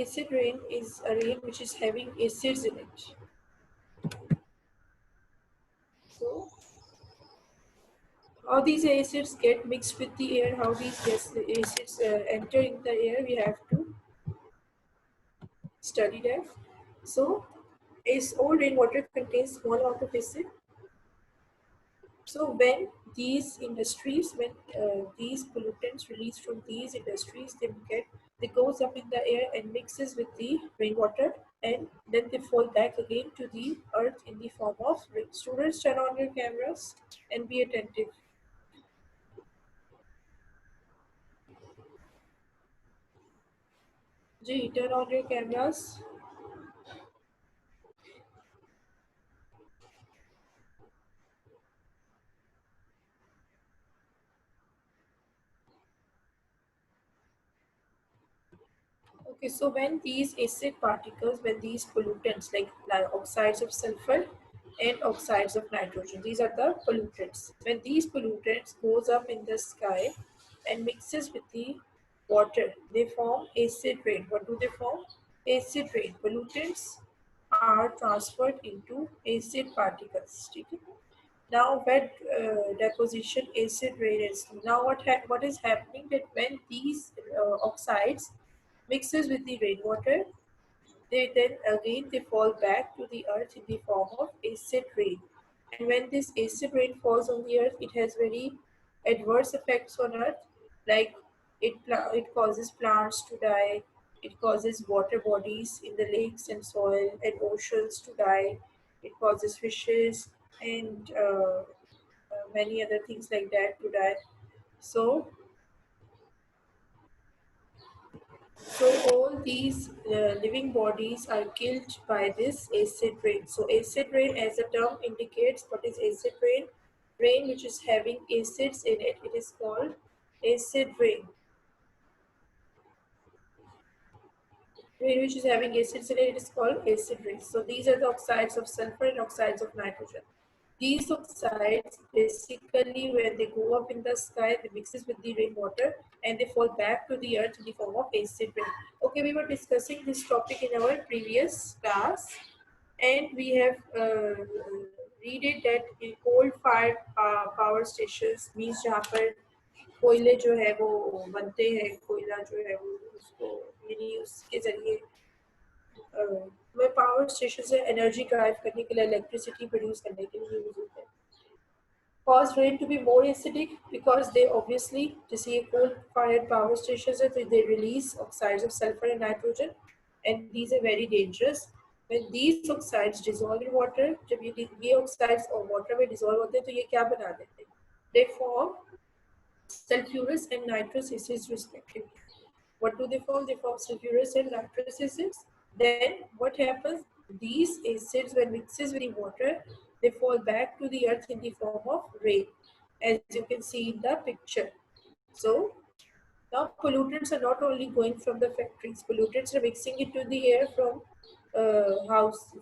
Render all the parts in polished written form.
Acid rain is a rain which is having acids in it. So how these acids get mixed with the air, how these acids enter in the air, we have to study that. So all rainwater contains small amount of acid. So when when these pollutants released from these industries, they goes up in the air and mixes with the rainwater, and then they fall back again to the earth in the form of rain. Students, turn on your cameras and be attentive. Ji, turn on your cameras. Okay, so when these acid particles, when these pollutants like oxides of sulfur and oxides of nitrogen, these are the pollutants. When these pollutants goes up in the sky and mixes with the water, they form acid rain. What do they form? Acid rain. Pollutants are transferred into acid particles. Okay? Now wet deposition acid rain is. Now what is happening that when these oxides mixes with the rainwater, they then again they fall back to the earth in the form of acid rain. And when this acid rain falls on the earth, it has very adverse effects on earth, like it causes plants to die, it causes water bodies in the lakes and soil and oceans to die, it causes fishes and many other things like that to die. So So all these living bodies are killed by this acid rain. So acid rain as a term indicates what is acid rain. Rain which is having acids in it, it is called acid rain. Rain which is having acids in it, it is called acid rain. So these are the oxides of sulfur and oxides of nitrogen. These oxides basically when they go up in the sky, they mixes with the rainwater and they fall back to the earth in the form of acid rain. Okay, we were discussing this topic in our previous class and we have read it that in coal fired power stations means जहाँ पर कोयले जो है वो बनते हैं कोयला जो है वो उसको यानी उसके जरिए मैं पावर स्टेशन से एनर्जी ड्राइव करने के लिए इलेक्ट्रिसिटी प्रोड्यूस करने के लिए यूज होते हैं cause rain to be more acidic because they obviously to see coal-fired power stations they release oxides of sulfur and nitrogen and these are very dangerous. When these oxides dissolve in water, जब ये oxides और water में dissolve होते हैं तो ये क्या बना देते हैं? They form sulfurous and nitrous acids respectively. What do they form? They form sulfurous and nitrous acids. Then what happens? These acids, when mixes with the water, they fall back to the earth in the form of rain, as you can see in the picture. So now pollutants are not only going from the factories, pollutants are mixing into the air from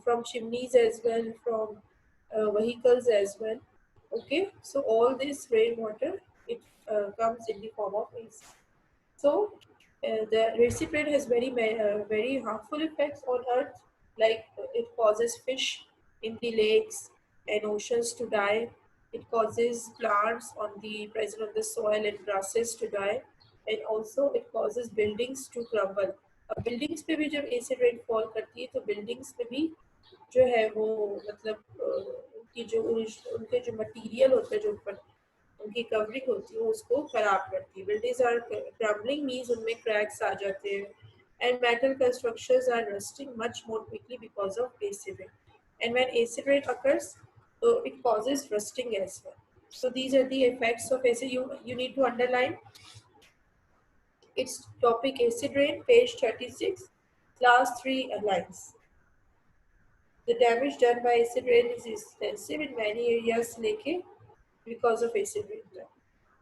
from chimneys as well, from vehicles as well. Okay, so all this rainwater, it comes in the form of acid. So the recipient has very harmful effects on Earth, like it causes fish in the lakes and oceans to die. It causes plants on the present on the soil and grasses to die, and also it causes buildings to crumble. अब buildings पे भी जब acid rain fall करती है तो buildings पे भी जो है वो मतलब उनकी जो उनके जो मटेरियल होता है जो ऊपर उनकी कवरिंग होती है उसको खराब करती है बिल्डिंग्स आर क्रम्बलिंग मीन्स उनमें क्रैक्स आ जाते हैं and metal constructions are rusting much more quickly because of acid rain and when acid rain occurs so it causes rusting as well. So these are the effects of acid. You need to underline its topic acid rain page 36 last three lines. The damage done by acid rain is extensive in many areas leke because of acid rain.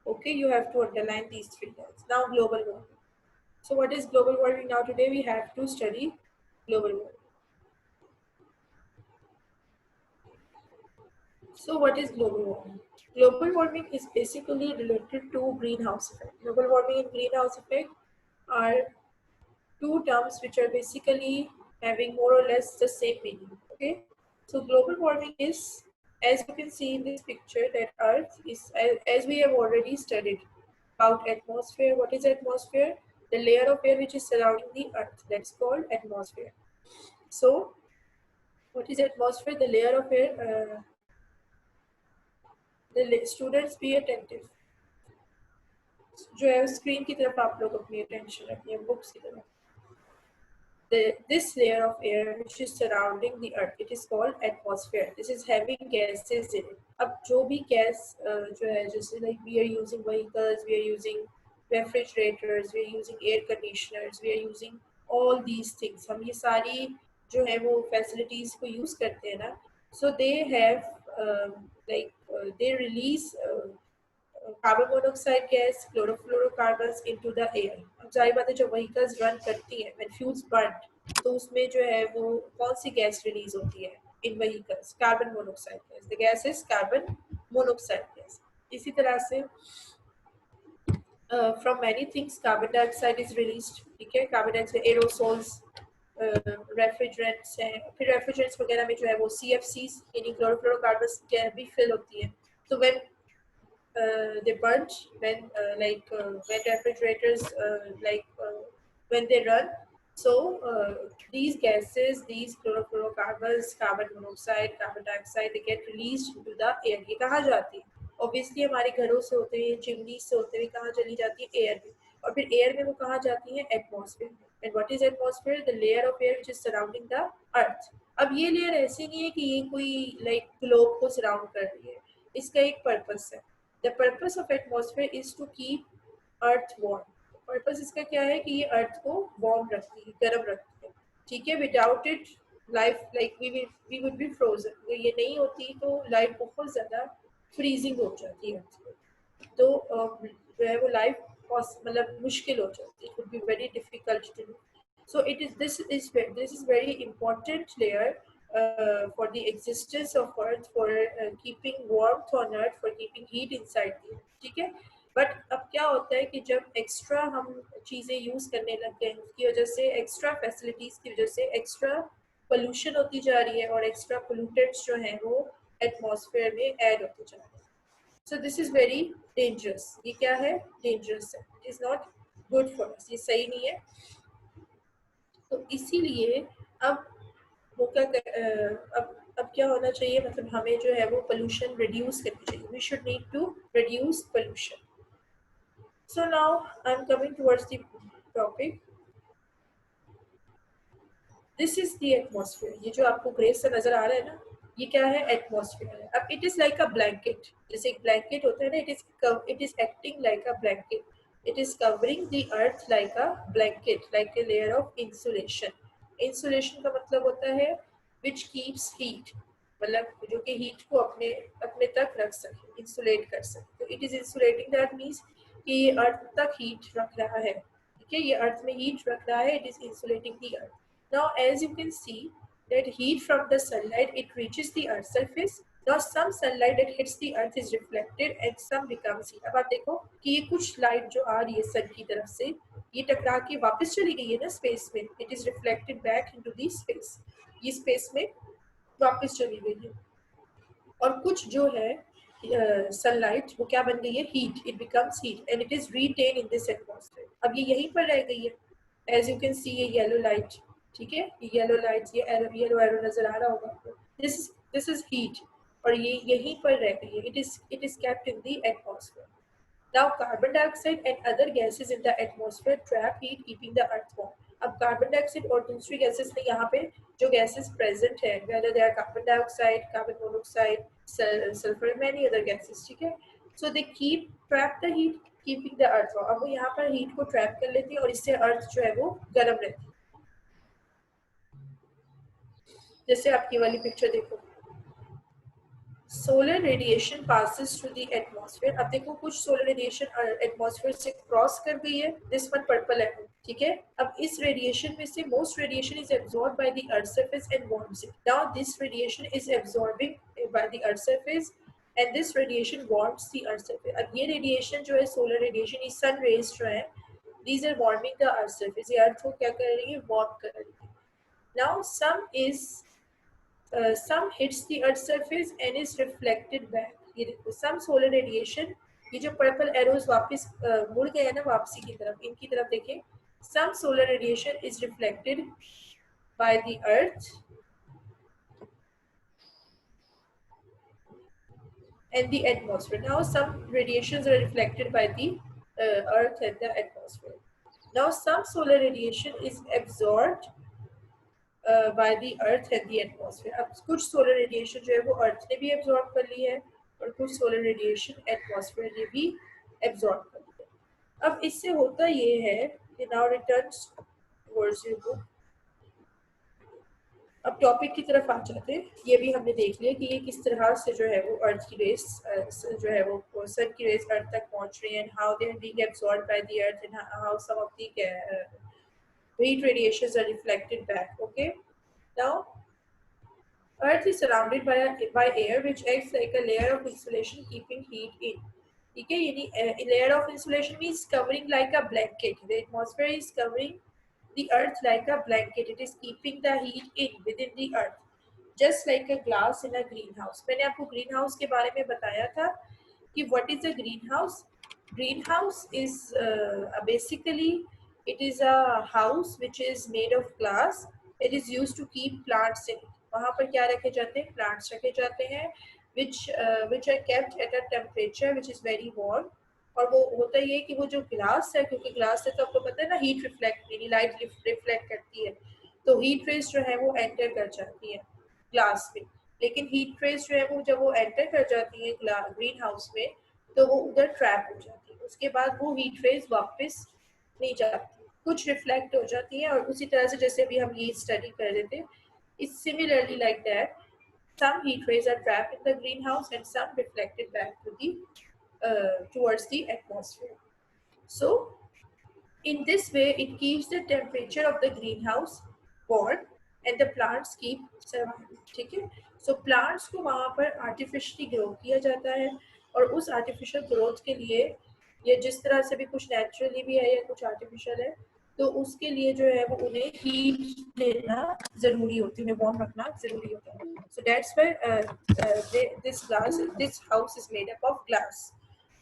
Okay, you have to underline these three lines. Now global warming. So what is global warming? Now today we have to study global warming. So what is global warming? Global warming is basically related to greenhouse effect. Global warming and greenhouse effect are two terms which are basically having more or less the same meaning. Okay, so global warming is, as you can see in this picture, that Earth is, as we have already studied about atmosphere. What is atmosphere? The layer of air which is surrounding the Earth. That's called atmosphere. So, what is atmosphere? The layer of air. The students be attentive. जो है screen की तरफ आप लोग अपनी attention रखिए, books की तरफ. This layer of air which is surrounding the earth, it is called atmosphere. This is having gases in it. अब जो भी gas जो है, जैसे like we are using vehicles, we are using refrigerators, we are using air conditioners, we are using all these things. हम ये सारी जो है वो facilities को use करते हैं ना. So they have they release carbon monoxide gas, chlorofluorocarbons into the air. अब जाहिर बात है जब व्हीकल्स रन करती है, व्हेन फ्यूल्स बर्न, तो उसमें जो है वो कौन सी गैस रिलीज होती है in vehicles? Carbon monoxide gas. The gas is carbon monoxide gas. इसी तरह से from many things carbon dioxide is released. ठीक है, कार्बन डाइऑक्साइड एरोसोल्स, रेफ्रिजरेंट्स हैं. फिर रेफ्रिजरेंट्स वगैरह में जो है वो CFCs यानी क्लोरोफ्लोरोकार्बन्स गैस भी फिल होती है. तो when they burnt, when refrigerators when they run. So these gases, these chlorofluorocarbons, carbon monoxide, carbon dioxide, they get released into the air. ये कहाँ जाती है? Obviously हमारे घरों से होते हुए, चिमनी से होते हुए कहाँ चली जाती है? एयर में. और फिर एयर में वो कहाँ जाती है? एटमॉस्फेयर में. And what is atmosphere? The layer of air which is surrounding the earth. अब ये लेयर ऐसी नहीं है कि ये कोई लाइक ग्लोब को सराउंड कर रही है. इसका एक पर्पस है. The purpose of atmosphere is to keep earth warm. Purpose इसका क्या है कि ये अर्थ को वार्म रखती है, गर्म रखती है. ठीक है, without it life like we would be frozen. अगर ये नहीं होती तो लाइफ बहुत ज्यादा फ्रीजिंग हो जाती है. तो जो है वो लाइफ मतलब मुश्किल हो जाती है. It would be very difficult to do. So this is very important layer for the existence of Earth, for keeping warmth on Earth, for keeping heat inside the Earth. ठीक है. बट अब क्या होता है कि जब एक्स्ट्रा हम चीज़ें यूज़ करने लग गए, उसकी वजह से एक्स्ट्रा फैसिलिटीज़ की वजह से एक्स्ट्रा पोल्यूशन होती जा रही है और एक्स्ट्रा पोल्यूटेंट्स जो हैं वो एटमॉस्फेयर में ऐड होते जा रहे हैं. So this is very dangerous. ये क्या है? डेंजरस है. It is not good for us. ये सही नहीं है. तो इसीलिए अब वो क्या अब क्या होना चाहिए? मतलब हमें जो है वो पोल्यूशन रिड्यूस करनी चाहिए. We should need to reduce pollution. So now I am coming towards the topic. This is the atmosphere. ये जो आपको ग्रे से नजर आ रहा है ना, ये क्या है? एटमॉस्फेयर है. अब it is like a blanket. जैसे एक ब्लैंकेट होता है ना, it is acting like a blanket. It is covering the earth like a blanket, like a layer of insulation. Insulation का मतलब होता है which keeps heat, मतलब जो कि heat को अपने अपने तक रख सके, insulate कर सके. तो it is insulating, that means कि ये earth तक heat रख रहा है. ठीक है, ये earth में heat रख रहा है. It is insulating the earth. Now as you can see that heat from the sunlight, it reaches the earth surface. Now some sunlight that hits the earth is reflected and some becomes heat. अब आप देखो कि ये कुछ light जो आ रही है सन की तरफ से, ये टकरा के वापस चली गई है ना स्पेस में. It is reflected back into the space. ये स्पेस में वापस चली गई है. और कुछ जो है सनलाइट वो क्या बन गई है? Heat. It becomes heat and it is retain in this atmosphere. अब ये यहीं पर रह गई है. एज यू कैन सी ये येलो लाइट. ठीक है, ये येलो लाइट, ये येलो एरो नजर आ रहा होगा आपको. दिस इज हीट और ये यहीं पर रह गई है. It is kept in the atmosphere. Now carbon dioxide and other gases in the atmosphere trap heat, keeping the earth warm. अब कार्बन डाइऑक्साइड और दूसरी गैसेस में यहाँ पे जो गैसेस प्रेजेंट है, whether they are carbon dioxide, carbon monoxide, sulfur, many other gases. ठीक है, so they trap the heat, keeping the earth warm. अब वो यहाँ पर हीट को ट्रैप कर लेती है और इससे अर्थ जो है वो गर्म रहती है. जैसे आपकी वाली पिक्चर देखो, solar radiation passes through the atmosphere. अब देखो कुछ सोलर रेडिएशन एटमॉस्फेयर से क्रॉस कर गई है. दिस वन पर्पल है. ठीक है, अब इस रेडिएशन में से most radiation is absorb by the earth surface and warms it. Now this radiation is absorbing bye the earth surface and this radiation warms the earth surface. अब ये radiation जो है सोलर रेडिएशन, ये sun rays जो है These are warming the earth surface. ये अर्थ को क्या कर रही है? वार्म कर रही है. Now some hits the earth surface and is reflected back. ये देखो, some solar radiation, ये जो पर्पल एरोज वापस मुड़ गए हैं ना वापसी की तरफ, इनकी तरफ देखें. Some solar radiation is reflected by the earth and the atmosphere. Now some radiations are reflected by the earth and the atmosphere. Now some solar radiation is absorbed by the earth and the atmosphere. अब कुछ solar radiation जो है वो earth ने भी absorb कर ली है और कुछ solar radiation atmosphere ने भी absorb कर ली है. अब इससे होता ये है कि now returns towards your book. अब टॉपिक की तरफ आ जाते हैं. ये भी हमने देख लिया कि ये किस तरह से जो है वो अर्थ की रेस जो है वो सन की रेस अर्थ तक पहुंच रही है and how they are being absorbed by the earth and how some of the heat radiations are reflected back. Okay, now earth is surrounded by air which acts like a layer of insulation keeping heat in. ठीक है, यानी layer of insulation means covering like a blanket. The atmosphere is covering the earth like a blanket. It is keeping the heat in within the earth, just like a glass in a greenhouse. मैंने आपको greenhouse के बारे में बताया था कि what is a greenhouse? Greenhouse is basically it is a house which is made of glass. It is used to keep plants in. वहाँ पर क्या रखे जाते हैं? Plants रखे जाते हैं which are kept at a temperature which is very warm. और वो होता ये कि वो जो ग्लास है, क्योंकि ग्लास से तो आपको पता है ना हीट रिफ्लेक्ट यानी लाइट रिफ्लेक्ट करती है, तो हीट रेज जो है वो एंटर कर जाती है ग्लास में. लेकिन हीट रेज जो है वो जब वो एंटर कर जाती है ग्रीन हाउस में तो वो उधर ट्रैप हो जाती है. उसके बाद वो हीट रेज वापस नहीं जाती, कुछ रिफ्लेक्ट हो जाती है. और उसी तरह से जैसे अभी हम ये स्टडी कर रहे थे, it's similarly like that some heat rays are trapped in the greenhouse and some reflected back to the towards the atmosphere. So in this way it keeps the temperature of the greenhouse warm and the plants keep surviving. ठीक है, so plants को वहाँ पर artificially grow किया जाता है और उस artificial growth के लिए ये जिस तरह से भी कुछ naturally भी है या कुछ artificial है, तो उसके लिए जो है वो उन्हें heat लेना जरूरी होती है, warm रखना जरूरी होता है. So that's why this house is made up of glass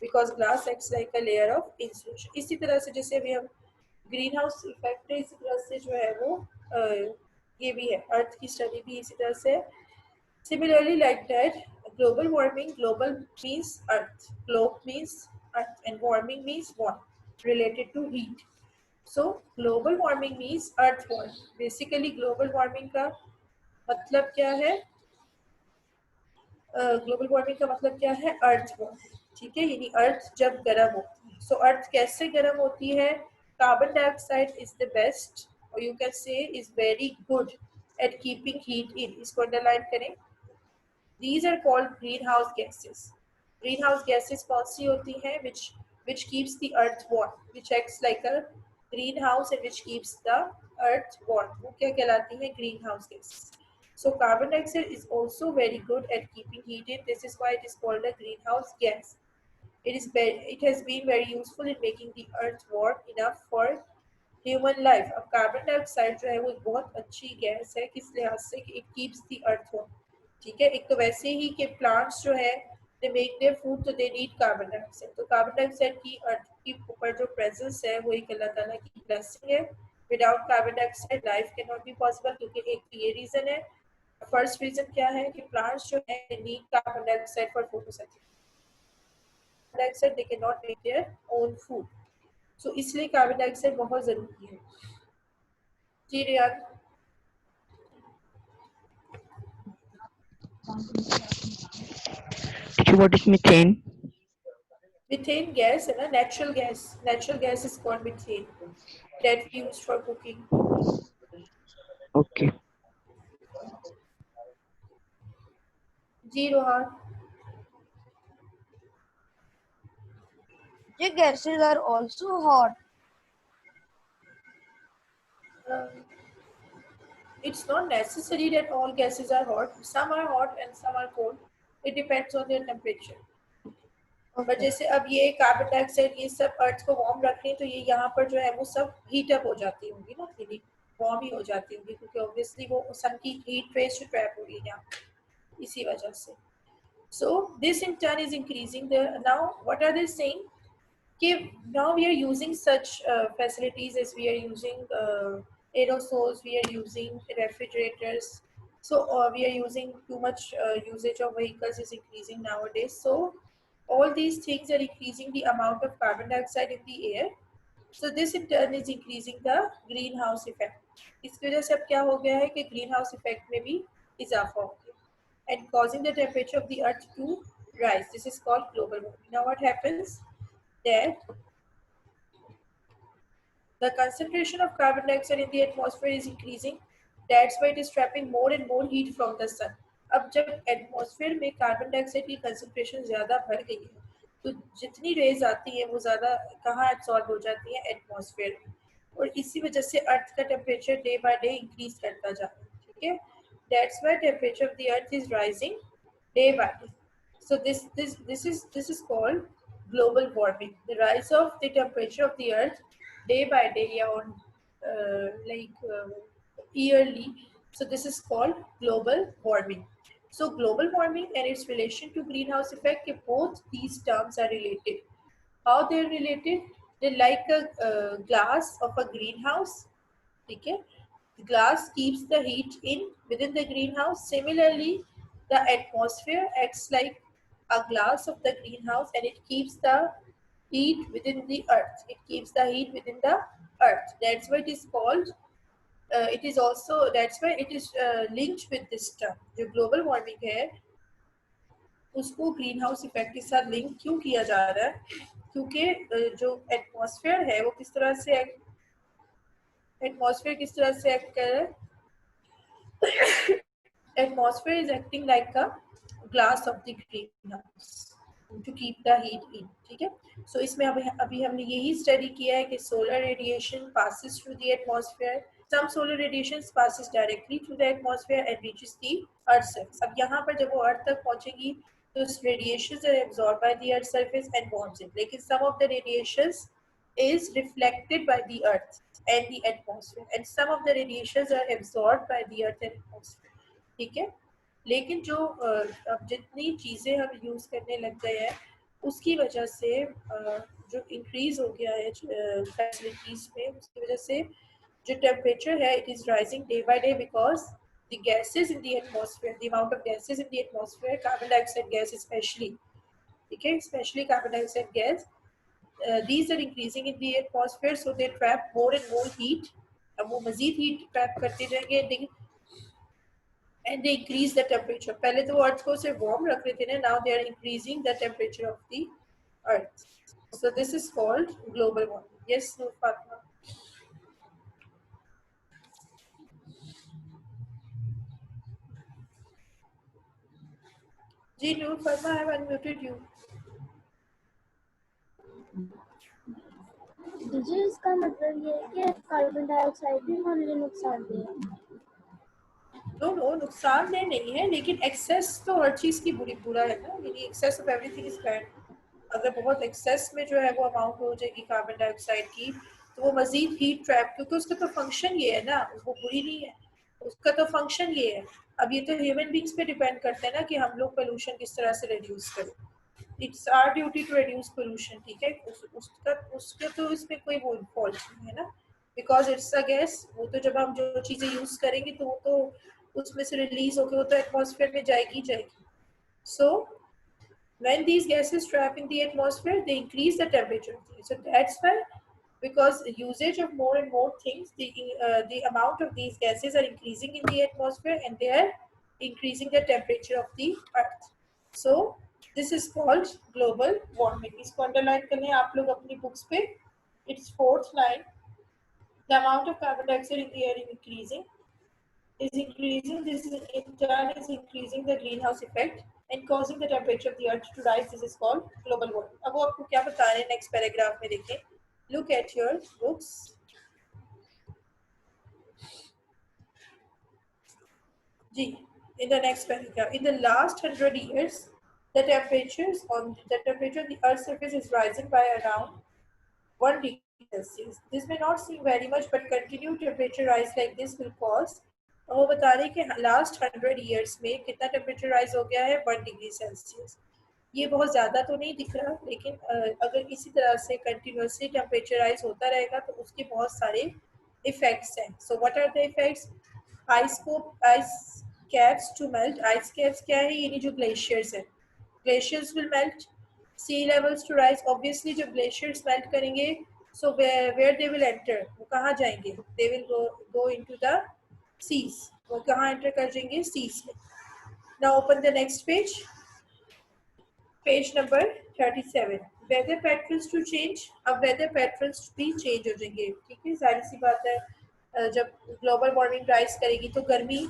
because glass acts like a layer of insulation. इसी तरह से जैसे अभी हम ग्रीन हाउस इफेक्ट है, इसी तरह से जो है वो ये भी है, अर्थ की स्टडी भी इसी तरह से. Similarly like that, global warming, global means earth, globe means earth and warming means warm related to heat. So global warming means earth warming. Basically global warming का मतलब क्या है? ग्लोबल वार्मिंग का मतलब क्या है? अर्थ वार्मिंग. ठीक है, यानी अर्थ जब गर्म होती है. सो अर्थ कैसे गर्म होती है? Carbon dioxide is the best और you can say is very good at keeping heat in. इसको अंडरलाइन करें. These are called greenhouse gases. Greenhouse gases कौन सी होती हैं? Which keeps the earth warm, which acts like a greenhouse and which keeps the earth warm. वो क्या कहलाती हैं? Greenhouse gases. So carbon dioxide is also very good at keeping heat in. This is why it is called a greenhouse gas. It has been very useful in making the earth warm enough for human life. अब carbon dioxide जो है वो एक बहुत अच्छी gas है किस लिहाज से कि it keeps the earth warm. ठीक है, एक तो वैसे ही कि प्लांट्स जो है दे मेक देयर फूड तो दे नीड कार्बन डाइऑक्साइड. तो कार्बन डाइऑक्साइड की अर्थ के ऊपर जो प्रेजेंस है वो एक अल्लाह ताला की ब्लेसिंग है. Without carbon dioxide life can not be possible. क्योंकि एक तो ये रीजन है. फर्स्ट रीजन क्या है कि प्लांट्स जो है need carbon dioxide for photosynthesis. Dioxide they can not make their own food. So इसलिए कार्बन डाइऑक्साइड बहुत जरूरी है. जी Riyan. What is methane? Methane gas है ना, natural gas. Natural gas is called methane that we use for cooking. Okay. जी Rohan. The gases are also hot. It's not necessary that all gases are hot. Some are hot and some are cold. It depends on their temperature. But जैसे अब ये carbon dioxide ये सब अर्थ को warm रख रहे हैं तो ये यहाँ पर जो है वो सब हीट अप हो जाती होंगी ना, थोड़ी वार्म ही हो जाती होंगी क्योंकि ऑब्वियसली वो सन की हीट रेज ट्रैप हो रही है यहाँ, इसी वजह से. So this in turn is increasing the, now what are they saying? Okay, now we are using such facilities as we are using aerosols, we are using refrigerators. So we are using too much usage of vehicles is increasing nowadays. So all these things are increasing the amount of carbon dioxide in the air. So this in turn is increasing the greenhouse effect. इसकी वजह से अब क्या हो गया है कि greenhouse effect में भी इजाफा हो गया and causing the temperature of the earth to rise. This is called global warming. Now what happens that the concentration of carbon dioxide in the atmosphere is increasing. That's why it is trapping more and more heat from the sun. अब जब atmosphere में carbon dioxide की concentration ज़्यादा बढ़ गई है तो जितनी रेज आती है वो ज़्यादा कहाँ एब्सॉर्ब हो जाती है, एटमॉस्फेयर में, और इसी वजह से अर्थ का temperature day by day increase करता जा रहा है. ठीक है, that's why temperature of the earth is rising day by day. So this is called global warming. The rise of the temperature of the earth day by day on yearly. So this is called global warming. So global warming and its relation to greenhouse effect, both these terms are related. How they're related? They're like a glass of a greenhouse. Okay, the glass keeps the heat in within the greenhouse. Similarly, the atmosphere acts like a glass of the greenhouse and it keeps the heat within the earth. It keeps the heat within the earth. That's why it is called. It is also, that's why it is linked with this term. जो global warming है उसको green house effect के साथ link क्यों किया जा रहा है? क्योंकि जो एटमॉस्फेयर है वो किस तरह से एटमॉस्फेयर किस तरह से एक्ट कर रहा है? Atmosphere is acting like a glass of the greenhouse to keep the heat in. ठीक है, so इसमें अभी हमने यही स्टडी किया है कि solar radiation passes through the atmosphere. Some solar radiation passes directly through the atmosphere and reaches the earth surface. अब यहाँ पर जब वो अर्थ तक पहुंचेगी तो radiations are absorbed by the earth surface and warms it. लेकिन some of the radiations is reflected by the earth and the atmosphere, and some of the radiations are absorbed by the earth and atmosphere. ठीक है, लेकिन जो अब जितनी चीज़ें हम use करने लग गए हैं उसकी वजह से जो इंक्रीज हो गया है फैसिलिटीज़ में, उसकी वजह से जो टेम्परेचर है it is rising day by day because the gases in the atmosphere, the amount of gases in the atmosphere, carbon dioxide gas especially, okay, especially carbon dioxide gas, these are increasing in the atmosphere, so they trap more and more heat. अब वो मजीद heat trap करते जाएंगे and they increase the temperature. पहले तो अर्थ को सिर्फ warm रख रहे थे ना, now they are increasing the temperature of the earth. So this is called global warming. Yes, Noor Fatma. Ji Noor Fatma, I have unmuted you. जी इसका मतलब ये है कि कार्बन डाइऑक्साइड भी हमारे लिए नुकसानदेह है. नो नुकसानदेह नहीं है, लेकिन एक्सेस तो हर चीज़ की बुरा है ना, यानी excess of everything is bad. अगर बहुत एक्सेस में जो है वो अमाउंट हो जाएगी कार्बन डाइऑक्साइड की तो वो मजीद हीट ट्रैप, क्योंकि उसका तो फंक्शन ये है ना, वो बुरी नहीं है, उसका तो फंक्शन ये है. अब ये तो ह्यूमन बींग्स पे डिपेंड करते हैं ना कि हम लोग पोल्यूशन किस तरह से रिड्यूस करें. It's our duty to reduce pollution. ठीक है, उसका तो इसमें कोई वो फॉल्ट नहीं है ना, बिकॉज इट्स अ गैस. वो तो जब हम जो चीज़ें यूज़ करेंगे तो वो तो उसमें से रिलीज होकर वो तो एटमॉस्फेयर में जाएगी जाएगी. सो when these gases trap in the atmosphere, they increase the temperature. So that's why, because usage of more and more things, the amount of these gases are increasing in the atmosphere and they are increasing the temperature of the earth. So this is called global warming. इसको underline करने आप लोग अपनी books पे. It's fourth line. The amount of carbon dioxide in the air is increasing. This is in turn is increasing the greenhouse effect and causing the temperature of the earth to rise. This is called global warming. अब वो आपको क्या बता रहे हैं next paragraph में देखें. Look at your books. Ji, in the next paragraph, in the last 100 years, the temperatures on the Earth's surface is rising by around 1 degree Celsius. This may not seem very much, but continued temperature rise like this will cause. वो बता रहे कि last 100 years में कितना temperature rise हो गया है 1 degree Celsius. ये बहुत ज़्यादा तो नहीं दिख रहा, लेकिन अगर इसी तरह से कंटिन्यूसली टेम्परेचर राइज होता रहेगा तो उसके बहुत सारे इफेक्ट्स हैं. So what are the effects? Ice caps to melt. Ice caps क्या है? ये जो ग्लेशियर्स हैं, glaciers will melt. Sea levels to rise. Obviously जब ग्लेशियर्स मेल्ट करेंगे, so where they will enter, वो कहाँ जाएंगे? They will go into the seas. वो कहाँ एंटर कर जाएंगे? सीज में. Now open the next page. Page number 37. Weather patterns to change. अब वेदर पैटर्न्स भी चेंज हो जाएंगे. ठीक है, सारी सी बात है. जब ग्लोबल वार्मिंग राइज करेगी तो गर्मी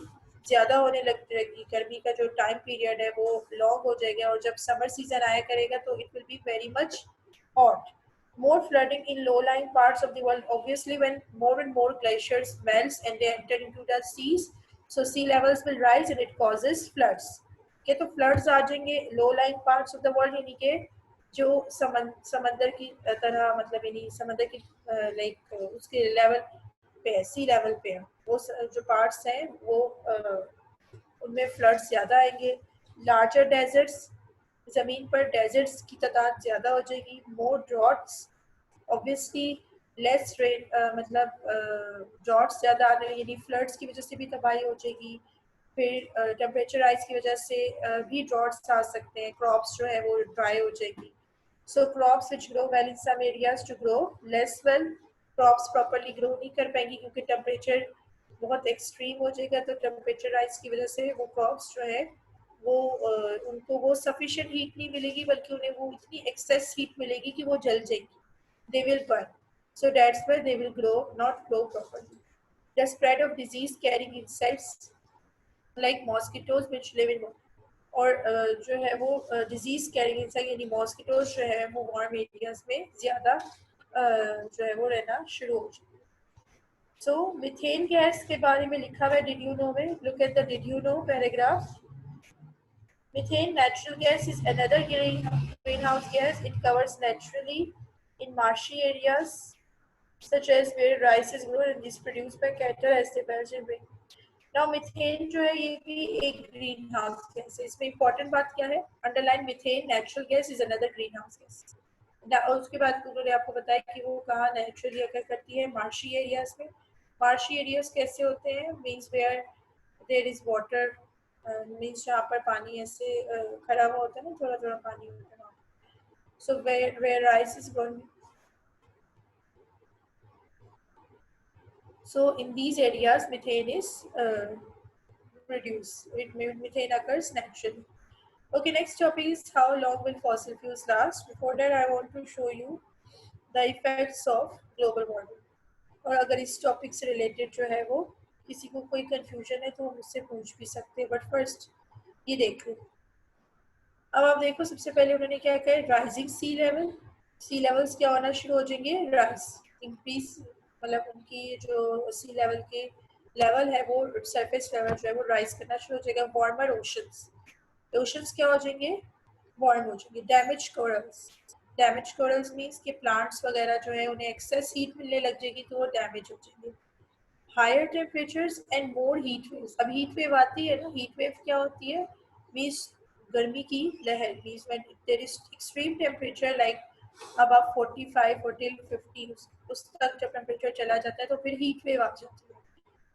ज़्यादा होने लगेगी. गर्मी का जो टाइम पीरियड है वो लॉन्ग हो जाएगा, और जब समर सीजन आया करेगा तो it will be very much hot. More flooding in low-lying parts of the world. Obviously, when more and more glaciers melts and they enter into the seas, so sea levels will rise and it causes floods. के तो floods आ जाएंगे low lying parts of the world, यानी कि जो समंदर की तरह, मतलब यानी समंदर की लाइक उसके लेवल पे है, सी लेवल पे है, वो जो पार्ट्स हैं वो उनमें फ्लड्स ज़्यादा आएंगे. Larger deserts. ज़मीन पर डेजर्ट्स की तादाद ज़्यादा हो जाएगी. More droughts. Obviously less rain, मतलब ड्रॉट्स ज़्यादा आने, यानी फ्लड्स की वजह से भी तबाही हो जाएगी. फिर टेम्परेचर राइज की वजह से भी ड्रॉट्स आ सकते हैं. क्रॉप्स जो है वो ड्राई हो जाएगी. So crops which grow well in some areas to grow less well. Crops properly grow नहीं कर पाएंगी क्योंकि टेम्परेचर बहुत एक्सट्रीम हो जाएगा. तो टेम्परेचर राइज की वजह से वो क्रॉप्स जो है वो उनको वो सफिशिएंट हीट नहीं मिलेगी, बल्कि उन्हें वो इतनी एक्सेस हीट मिलेगी कि वो जल जाएगी. They will burn. So that's why they will not grow properly. The spread of disease carrying insects like mosquitoes which live in, और जो है वो डिजीज कैरिंग इंसेक्ट यानी मॉस्किटोज जो है वो वार्म एरियाज में ज़्यादा जो है वो रहना शुरू हो जाए. सो मीथेन गैस के बारे में लिखा हुआ है डिड यू नो में. Look at the did you know paragraph. Methane, natural gas, is another greenhouse gas. It covers naturally in marshy areas such as where rice is grown and is produced by cattle as they badge and bring. Now methane जो है ये भी एक green house gas है. इसमें important बात क्या है? Underline methane natural gas is another green house gas. उसके बाद उन्होंने आपको बताया कि वो कहाँ नेचुरली अकर करती है. मार्शी एरियाज में. मार्शी एरियाज कैसे होते हैं? Means where there is water, means जहाँ पर पानी ऐसे खड़ा हुआ होता है ना, थोड़ा थोड़ा पानी होता है. So where rice is grown. So in these areas, methane is produced. Methane occurs naturally. Okay, next topic is how long will fossil fuels last. Before that, I want to show you the effects of global warming. और अगर इस topic से related जो है वो किसी को कोई कंफ्यूजन है तो मुझसे पूछ भी सकते हैं. बट फर्स्ट ये देख लो. अब आप देखो, सबसे पहले उन्होंने क्या कहा? Rising sea level. Sea levels क्या होना शुरू हो जाएंगे? राइज, इंक्रीज, मतलब उनकी जो सी लेवल के लेवल है वो सरफेस लेवल जो है वो राइज करना शुरू हो जाएगा. Warmer oceans. ओशंस क्या हो जाएंगे? वार्म हो जाएंगे. Damage corals. Damage corals means कि प्लांट्स वगैरह जो है उन्हें एक्सेस हीट मिलने लग जाएगी तो वो डैमेज हो जाएंगे. Higher temperatures and more heat waves. अब हीट वेव आती है ना. हीट वेव क्या होती है? मीन्स गर्मी की लहर. Means when there is extreme temperature like अब आप 45 और टिल 50 उस तक जब टेम्परेचर चला जाता है तो फिर हीट वेव आ जाती है.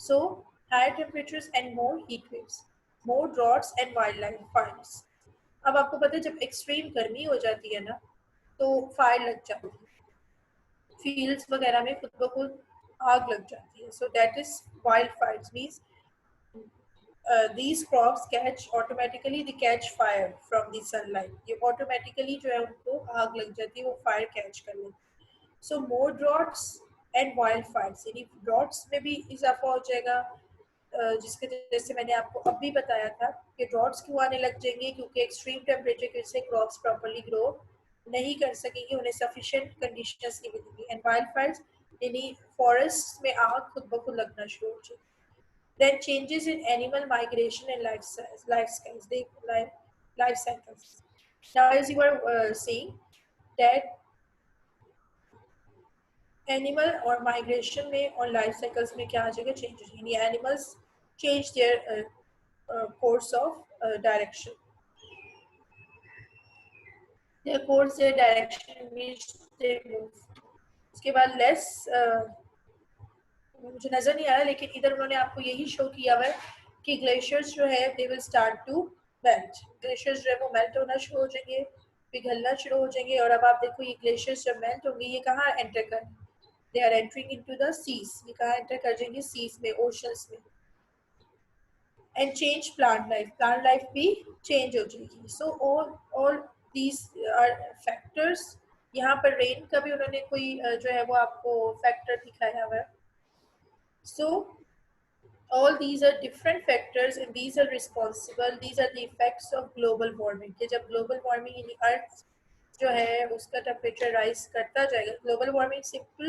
So higher temperatures and more heat waves. More droughts and wildlife fires. अब आपको पता है जब एक्सट्रीम गर्मी हो जाती है ना तो फायर लग जाती है. फील्ड्स वगैरह में खुद ब खुद आग लग जाती है. So that is wild Fyers. Means these crops catch automatically, they catch fire from the sunlight. ये automatically जो है उनको आग लग जाती है, वो fire catch कर लेते हैं. So more droughts and wildfires. यानी droughts में भी इजाफा हो जाएगा, जिसके जैसे मैंने आपको अभी बताया था कि ड्रॉट्स क्यों आने लग जाएंगे, क्योंकि एक्सट्रीम टेम्परेचर की वजह से क्रॉप्स प्रॉपर्ली ग्रो नहीं कर सकेंगे, उन्हें सफिशिएंट कंडीशंस नहीं मिलेंगी. एंड वाइल्ड फायर्स यानी फॉरेस्ट में आग खुद ब खुद लगना शुरू हो जाएगी. Then changes in animal migration and life cycles. Now, as you were saying that animal और माइग्रेशन में और लाइफ साइकिल्स में क्या आ जाएगा, चेंज हो जाएगी. Animals change their course of direction, their course their direction which they move. उसके बाद लेस मुझे नजर नहीं आ रहा, लेकिन इधर उन्होंने आपको यही शो किया हुआ है कि ग्लेशियर्स जो है they will start to melt. Glaciers जो है वो मेल्ट होना शुरू हो जाएंगे, पिघलना शुरू हो जाएंगे. और अब आप देखो ये ग्लेशियर्स जब मेल्ट होंगे ये कहाँ एंटर कर, they are entering into the seas. ये कहाँ एंटर कर जाएंगे, सीज में, ओशंस में. एंड चेंज प्लांट लाइफ भी चेंज हो जाएगी. So all these are factors. यहाँ पर रेन का भी उन्होंने कोई जो है वो आपको फैक्टर दिखाया हुआ है. सो all these are different factors and these are responsible, these are the effects of global warming. कि जब global warming यानी अर्थ जो है उसका टेम्परेचर राइज करता जाएगा. Global warming simple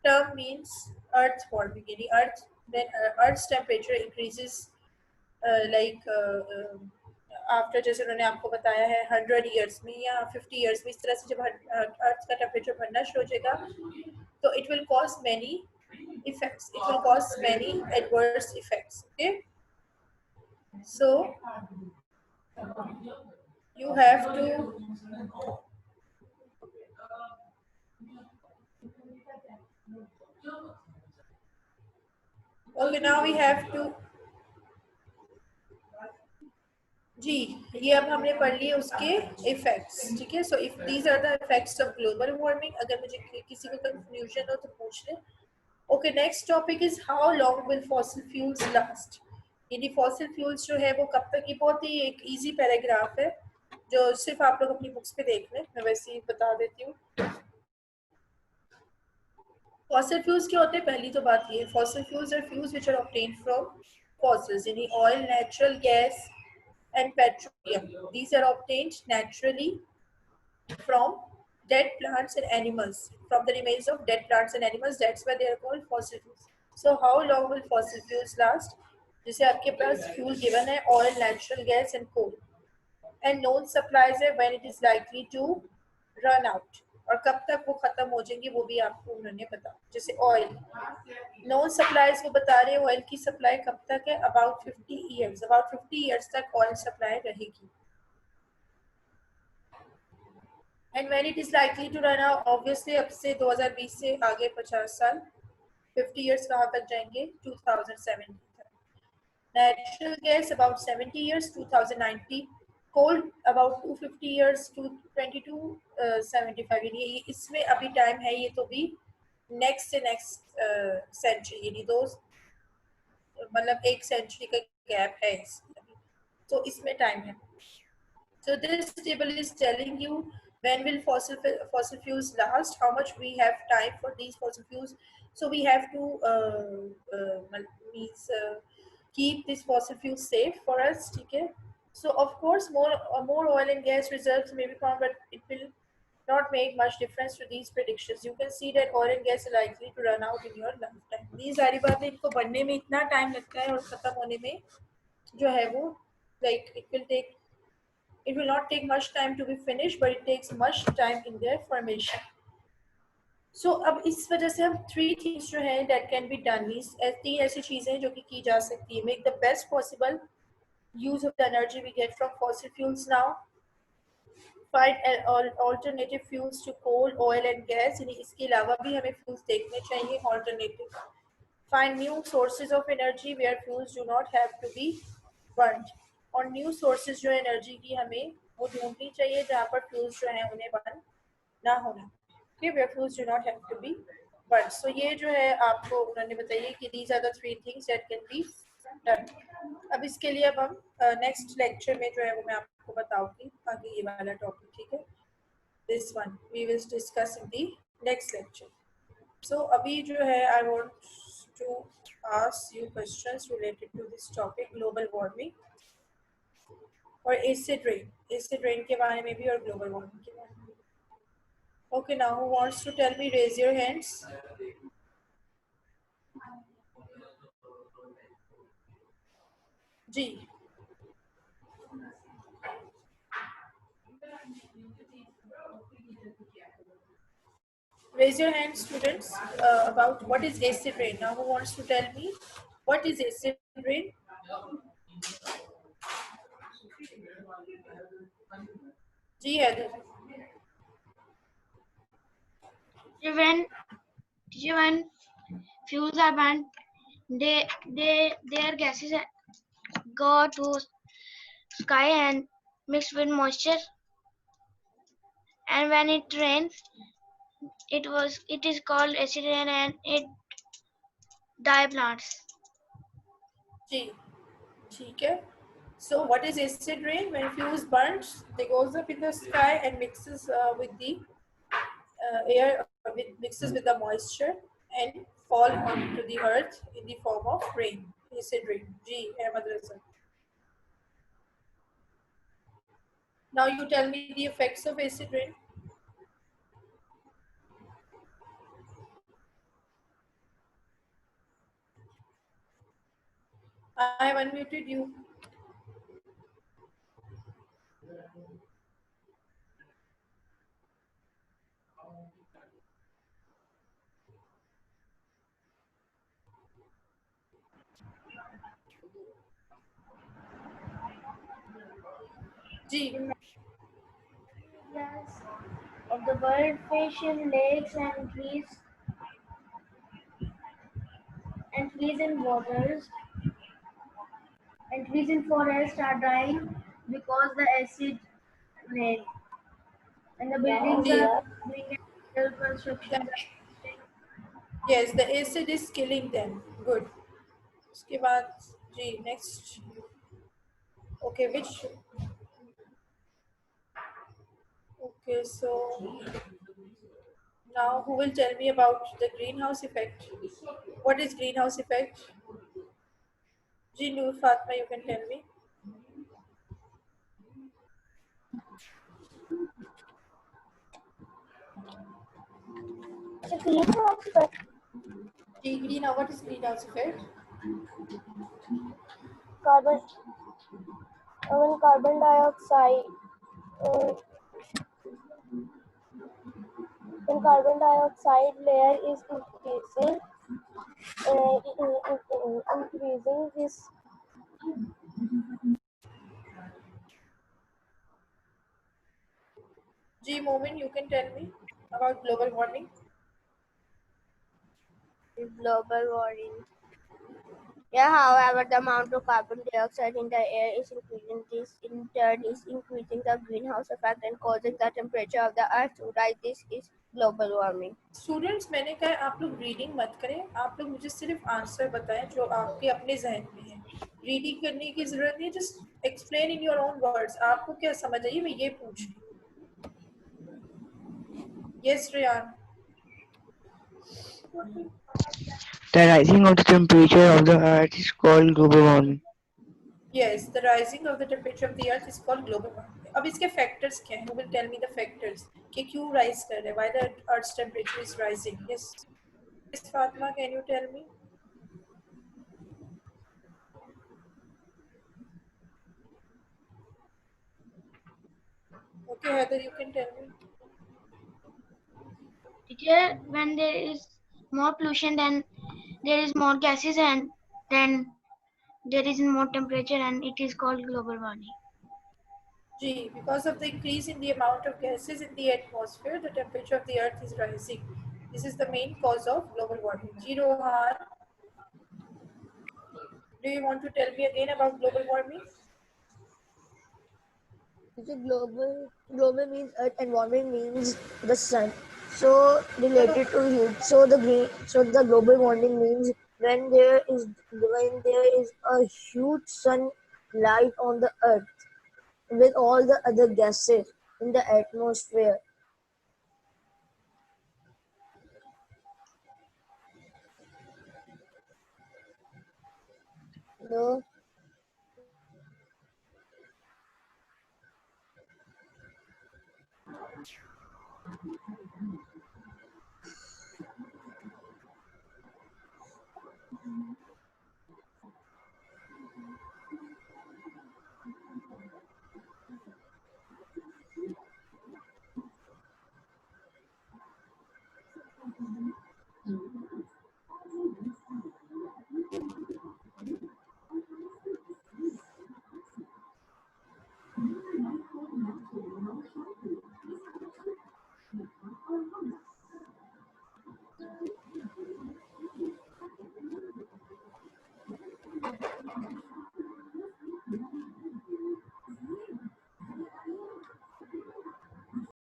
term means earth warming, yani earth, when earth's temperature increases after, जैसे उन्होंने आपको बताया है 100 years में या 50 years में, इस तरह से जब अर्थ का टेम्परेचर बढ़ना शुरू हो जाएगा तो it will cause many effects, it will cause many adverse effects. Okay, so you have to okay, now we have to जी, ये अब हमने पढ़ लिए उसके इफेक्ट्स. ठीक है, so if these are the effects of global warming. अगर मुझे किसी को कंफ्यूजन हो तो पूछ ले. Okay, next topic is how long will fossil fuels last. यानी फॉसिल फ्यूल्स जो है वो कब तक, ये बहुत ही एक इजी पैराग्राफ है जो सिर्फ आप लोग अपनी बुक्स पे देख लें. मैं वैसे ही बता देती हूँ. फॉसिल फ्यूल्स क्या होते हैं, पहली तो बात ये, fossil fuels are fuels which are obtained from fossils, यानी oil, natural gas and petroleum. These are obtained naturally from dead plants and animals, from the remains of dead plants and animals. That's why they are called fossil fuels. So how long will fossil fuels last? जैसे आपके पास fuel given है, oil, natural gas and coal, and known supplies है when it is likely to run out, और कब तक वो खत्म हो जाएंगे वो भी आपको उन्होंने बता. जैसे ऑयल, नॉन सप्लाईज वो बता रहे हैं ऑयल की सप्लाई कब तक है, अबाउट 50 ईयर्स, अबाउट 50 ईयर्स तक ऑयल सप्लाई रहेगी. And when it is likely to run out, obviously अब से 2020 से आगे 50 साल, 50 ईयर्स कहाँ तक जाएंगे, 2070 तक. Natural gas about 70 years, 2090. Coal about 250 years, 2275. यानी इसमें अभी टाइम है, ये तो भी नेक्स्ट से नेक्स्ट सेंचुरी, यानी दो, मतलब एक सेंचुरी का गैप है इसमें, तो इसमें टाइम है. So this table is telling you when will fossil fuels last, how much we have time for these fossil fuels. So we have to keep this fossil fuels safe for us. Okay. So of course more oil and gas reserves may be found, but it will not make much difference to these predictions. You can see that oil and gas are likely to run out in your lifetime. These सारी बातें इनको बनने में इतना time लगता है और खत्म होने में जो है वो it will not take much time to be finished, but it takes much time in their formation. So अब इस वजह से हम 3 things जो हैं that can be done, means 3 ऐसी चीजें जो कि की जा सकती है. Make the best possible use of the energy we get from fossil fuels now. Find alternative fuels to coal, oil and gas. यानी इसके अलावा भी हमें fuels देखने चाहिए alternative. Find new sources of energy where fuels do not have to be burned. और new sources जो energy की हमें वो ढूंढनी चाहिए जहाँ पर फ्यूल्स जो हैं उन्हें बर्न ना होना. Okay, where fuels do not have to be burn. So ये जो है आपको उन्होंने बताइए कि these are the 3 things that can be done. अब इसके लिए अब हम नेक्स्ट लेक्चर में जो है वो मैं आपको बताऊंगी आगे ये वाला टॉपिक. ठीक है, this one we will discuss in the next lecture. So अभी जो है I want to ask you questions related to this topic, global warming और एसिड रेन के बारे में भी और ग्लोबल वार्मिंग के बारे में. Okay, now who wants to tell me, raise your hands. जी, Raise your hand, students, about what is acid rain. Now, who wants to tell me what is acid rain? Ji Heather. When when fuels are burned, their gases go to sky and mix with moisture. And when it rains, it is called acid rain and it die plants. Ji. ठीक है. So what is acid rain? When fuse burns, they goes up in the sky and mixes with the air, mixes with the moisture and fall onto the earth in the form of rain. Acid rain. Ji hai madrasa. Now you tell me the effects of acid rain. I have unmuted you. Ji. Yes. Of the bird, fish in lakes and trees in waters and trees in forests are dying because the acid rain and the buildings Ji. are doing and constructions are Yes, the acid is killing them. Good. उसके बाद जी next. Okay, which? Okay, so now who will tell me about the greenhouse effect? What is greenhouse effect? Ji Noor Fatma, you can tell me. it's a greenhouse effect. Ji greenhouse. What is greenhouse effect? Carbon when carbon dioxide uh, when carbon dioxide layer is increasing increasing this Ji Momin, you can tell me about global warming. Global warming. Yeah, however, the amount of carbon dioxide in the air is increasing. This in turn is increasing the greenhouse effect and causing the temperature of the earth to rise. This is global warming. Students मैंने कहा आप लोग reading मत करें, आप लोग मुझे सिर्फ आंसर बताएं जो आपके अपने जहन में है. रीडिंग करने की जरूरत नहीं, just explain in your own words. आपको क्या समझ आई मैं ये पूछ रही हूँ. Yes Rayan. The rising of the temperature of the earth is called global warming. Yes, the rising of the temperature of the earth is called global warming. अब इसके factors क्या हैं? Who will tell me the factors? कि क्यों rise कर रहे हैं? Why the earth's temperature is rising? Yes, yes, Fatma, can you tell me? Okay, Heather, you can tell me. Teacher, when there is more pollution, then there is more gases and then there is more temperature and it is called global warming. G. Because of the increase in the amount of gases in the atmosphere, the temperature of the earth is rising. This is the main cause of global warming. G. Rohan, do you want to tell me again about global warming? So global means earth and warming means the sun. So related to heat. So the global warming means when there is a huge sunlight on the earth with all the other gases in the atmosphere. No.